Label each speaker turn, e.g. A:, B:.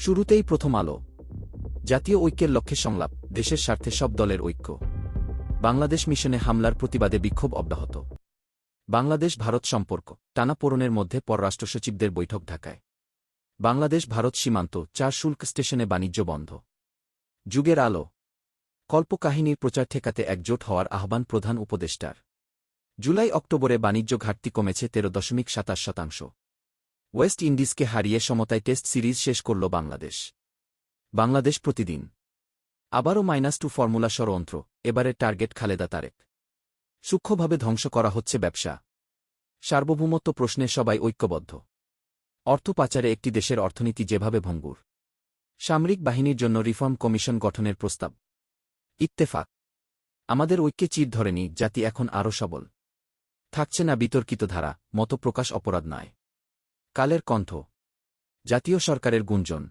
A: শুরুতেই প্রথম আলো। জাতীয় ঐক্যের লক্ষ্যে সংলাপ, দেশের স্বার্থে সব দলের ঐক্য। বাংলাদেশ মিশনে হামলার প্রতিবাদে বিক্ষোভ অব্যাহত। বাংলাদেশ ভারত সম্পর্ক টানাপোড়েনের মধ্যে পররাষ্ট্র সচিবদের বৈঠক ঢাকায়। বাংলাদেশ ভারত সীমান্ত ৪ শুল্ক স্টেশনে বাণিজ্য বন্ধ। যুগের আলো। কল্পকাহিনীর প্রচার ঠেকাতে একজোট হওয়ার আহ্বান প্রধান উপদেষ্টার। জুলাই অক্টোবরে বাণিজ্য ঘাটতি কমেছে ১৩.২৭%। ওয়েস্ট ইন্ডিজকে হারিয়ে সমতায় টেস্ট সিরিজ শেষ করল বাংলাদেশ। বাংলাদেশ প্রতিদিন। আবারও -2 ফর্মুলা ষড়যন্ত্র, এবারের টার্গেট খালেদা তারেক। সূক্ষ্মভাবে ধ্বংস করা হচ্ছে ব্যবসা। সার্বভৌমত্ব প্রশ্নে সবাই ঐক্যবদ্ধ। অর্থ পাচারে একটি দেশের অর্থনীতি যেভাবে ভঙ্গুর। সামরিক বাহিনীর জন্য রিফর্ম কমিশন গঠনের প্রস্তাব। ইত্তেফাক। আমাদের ঐক্যে চির ধরেনি, জাতি এখন আরও সবল। থাকছে না বিতর্কিত ধারা, মতপ্রকাশ অপরাধ নয়। কালের কণ্ঠ। জাতীয় সরকারের গুঞ্জন।